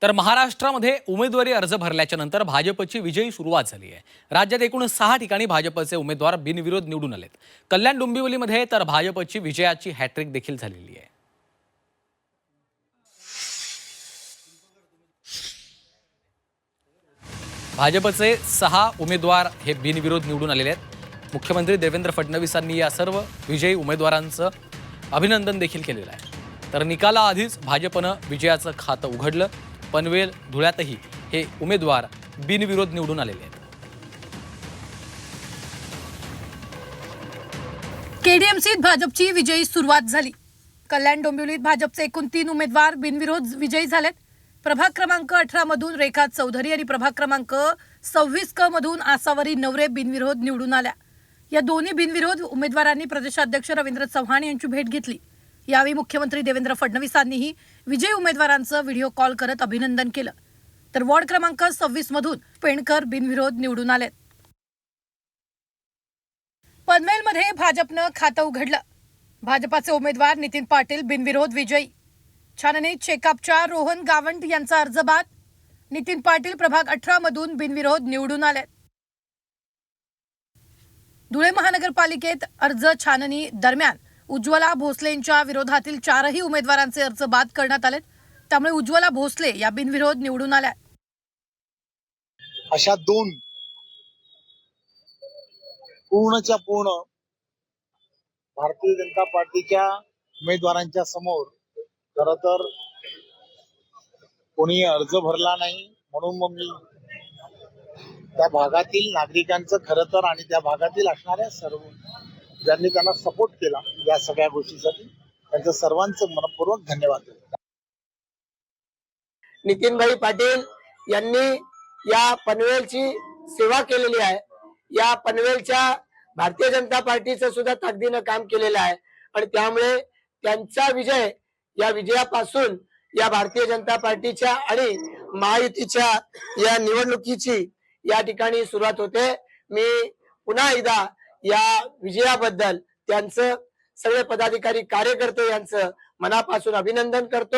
तर महाराष्ट्रामध्ये उमेदवारी अर्ज भरल्याच्या नंतर भाजपची विजयी सुरुवात झाली आहे। राज्यात एकूण 6 ठिकाणी भाजपचे उमेदवार बिनविरोध निवडून आलेत। कल्याण डोंबिवलीमध्ये तर भाजपची विजयाची हॅट्रिक देखील झालेली आहे। भाजपचे 6 उमेदवार हे बिनविरोध निवडून आलेले आहेत। मुख्यमंत्री देवेंद्र फडणवीसांनी या सर्व विजयी उमेदवारांचं अभिनंदन देखील केलेलं आहे। तर निकालाआधीच भाजपनं विजयाचं खातं उघडलं। पनवेल धुळ्यातही हे उमेदवार बिनविरोध निवडून आलेले आहेत। केडीएमसीत भाजपची विजयी सुरुवात झाली। कल्याण डोंबिवलीत भाजपचे एकूण 3 उमेदवार बिनविरोध विजयी झालेत। प्रभाग क्रमांक 18 मधून रेखा चौधरी आणि प्रभाग क्रमांक 26 क मधून आसावरी नवरे बिनविरोध निवडून आल्या। या दोन्ही बिनविरोध उमेदवारांनी प्रदेशाध्यक्ष रवींद्र चव्हाण यांची भेट घेतली। यावेळी मुख्यमंत्री देवेंद्र फडणवीसांनीही विजयी उमेदवारांचं व्हिडिओ कॉल करत अभिनंदन केलं। तर वॉर्ड क्रमांक 26 मधून पेणकर बिनविरोध निवडून आलेत। पनवेलमध्ये भाजपनं खातं उघडलं। भाजपाचे उमेदवार नितीन पाटील बिनविरोध विजयी। छाननी चेकअपच्या रोहन गावंट यांचा अर्ज बाद। नितीन पाटील प्रभाग 18 मधून बिनविरोध निवडून आले। धुळे महानगरपालिकेत अर्ज छाननी दरम्यान उज्ज्वला भोसलेंच्या विरोधातील 4ही उमेदवारांचे अर्ज बाद करण्यात आले। त्यामुळे उज्ज्वला भोसले या बिनविरोध निवडून आल्या। अशा 2 पूर्णच्या पूर्ण भारतीय जनता पार्टीच्या उमेदवारांच्या समोर खरं तर कोणी अर्ज भरला नाही, म्हणून मग मी त्या भागातील नागरिकांचं खरं तर आणि त्या भागातील असणाऱ्या सर्व ज्यांनी त्यांना सपोर्ट केला या सगळ्या गोष्टीसाठी त्यांचं सर्वांचं मनपूर्वक धन्यवाद देतो। नितीनभाई पाटील यांनी या पनवेलची सेवा केलेली आहे। या पनवेलच्या भारतीय जनता पार्टीचं सुद्धा ताकदीनं काम केलेलं आहे आणि त्यामुळे त्यांचा विजय, या विजयापासून या भारतीय जनता पार्टीच्या आणि महायुतीच्या या निवडणुकीची या ठिकाणी सुरुवात होते। मी पुन्हा एकदा या विजयाबद्दल त्यांचं सगळे पदाधिकारी कार्यकर्ते यांचं मनापासून अभिनंदन करतो।